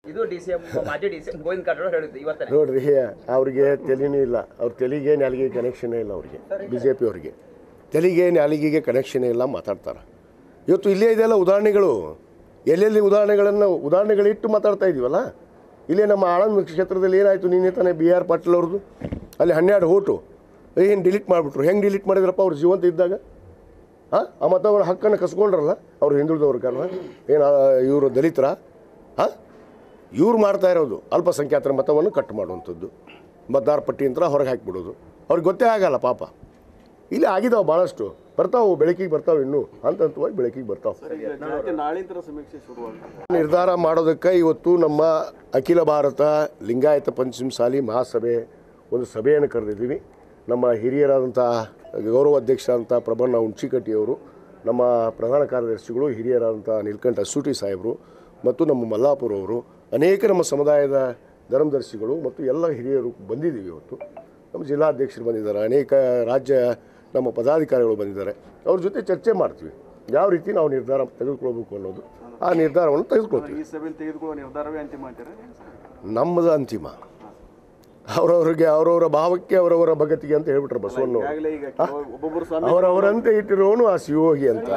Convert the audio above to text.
ಇದು ಡಿಸಿಎಂ ಮಾಜಿ ಡಿಸಿಎಂ ಗೋವಿಂದ ಕಾರಜೋಳ ಹೇಳಿದ್ದು ಇವತ್ತೇ ನೋಡ್ರಿ ಅವ್ರಿಗೆ ತೆಲಿನೂ ಇಲ್ಲ ಅವ್ರ ತೆಲಿಗೆ ನಾಲಿಗೆ ಕನೆಕ್ಷನೇ ಇಲ್ಲ ಅವ್ರಿಗೆ BJP ಅವ್ರಿಗೆ ತೆಲಿಗೆ ನಾಲಿಗೆಗೆ ಕನೆಕ್ಷನೇ ಇಲ್ಲ ಮಾತಾಡ್ತಾರೆ ಇವತ್ತು ಇಲ್ಲೇ ಇದೆಲ್ಲ ಉದಾಹರಣೆಗಳು ಎಲ್ಲೆಲ್ಲಿ ಉದಾಹರಣೆಗಳಿಟ್ಟು ಮಾತಾಡ್ತಾ ಇದೀವಲ್ಲ ಇಲ್ಲೇ ನಮ್ಮ ಆಳಂದ ಕ್ಷೇತ್ರದಲ್ಲಿ ಏನಾಯಿತು ನಿನ್ನೆ ತಾನೇ BR ಪಾಟೀಲ್ ಅವ್ರದ್ದು ಅಲ್ಲಿ 12 ಓಟು ಏನು ಡಿಲೀಟ್ ಮಾಡಿಬಿಟ್ರು ಹೆಂಗೆ ಡಿಲೀಟ್ ಮಾಡಿದ್ರಪ್ಪ ಅವ್ರು ಜೀವಂತ ಇದ್ದಾಗ ಆ ಮತಗಳ ಹಕ್ಕನ್ನು ಕಸ್ಕೊಂಡ್ರಲ್ಲ ಅವ್ರು ಹಿಂದುಳಿದವ್ರ ಕಾರಣ ಏನು ಇವರು ದಲಿತರ ಇವ್ರು ಮಾಡ್ತಾ ಇರೋದು ಅಲ್ಪಸಂಖ್ಯಾತರ ಮತವನ್ನು ಕಟ್ ಮಾಡುವಂಥದ್ದು ಮತದಾರ ಪಟ್ಟಿ ಅಂತ ಹೊರಗೆ ಹಾಕಿಬಿಡೋದು ಅವ್ರಿಗೆ ಗೊತ್ತೇ ಆಗಲ್ಲ ಪಾಪ ಇಲ್ಲಿ ಆಗಿದಾವೆ ಭಾಳಷ್ಟು ಬರ್ತಾವೆ ಬೆಳಕಿಗೆ ಬರ್ತಾವೆ ಇನ್ನೂ ಹಂತವಾಗಿ ಬೆಳಕಿಗೆ ಬರ್ತಾವೆ ನಿರ್ಧಾರ ಮಾಡೋದಕ್ಕೆ ಇವತ್ತು ನಮ್ಮ ಅಖಿಲ ಭಾರತ ಲಿಂಗಾಯತ ಪಂಚಮಸಾಲಿ ಮಹಾಸಭೆ ಒಂದು ಸಭೆಯನ್ನು ಕರೆದಿದ್ದೀವಿ ನಮ್ಮ ಹಿರಿಯರಾದಂಥ ಗೌರವ ಅಧ್ಯಕ್ಷರಾದಂಥ ಪ್ರಬನ್ನ ಹುಣ್ಚಿಕಟ್ಟಿಯವರು ನಮ್ಮ ಪ್ರಧಾನ ಕಾರ್ಯದರ್ಶಿಗಳು ಹಿರಿಯರಾದಂಥ ನೀಲಕಂಠ ಅಸೂಟಿ ಸಾಹೇಬರು ಮತ್ತು ನಮ್ಮ ಮಲ್ಲಾಪುರ ಅವರು ಅನೇಕ ನಮ್ಮ ಸಮುದಾಯದ ಧರ್ಮದರ್ಶಿಗಳು ಮತ್ತು ಎಲ್ಲ ಹಿರಿಯರು ಬಂದಿದ್ದೀವಿ ಇವತ್ತು ನಮ್ಮ ಜಿಲ್ಲಾಧ್ಯಕ್ಷರು ಬಂದಿದ್ದಾರೆ ಅನೇಕ ರಾಜ್ಯ ನಮ್ಮ ಪದಾಧಿಕಾರಿಗಳು ಬಂದಿದ್ದಾರೆ ಅವ್ರ ಜೊತೆ ಚರ್ಚೆ ಮಾಡ್ತೀವಿ ಯಾವ ರೀತಿ ನಾವು ನಿರ್ಧಾರ ತೆಗೆದುಕೊಳ್ಬೇಕು ಅನ್ನೋದು ಆ ನಿರ್ಧಾರವನ್ನು ತೆಗೆದುಕೊಳ್ತೀವಿ ನಮ್ಮದು ಅಂತಿಮ ಅವರವ್ರಿಗೆ ಅವರವರ ಭಾವಕ್ಕೆ ಅವರವರ ಭಗತಿಗೆ ಅಂತ ಹೇಳ್ಬಿಟ್ರೆ ಬಸವಣ್ಣ ಅವರವರಂತೆ ಇಟ್ಟಿರೋನು ಆ ಶಿವೋಗಿ ಅಂತ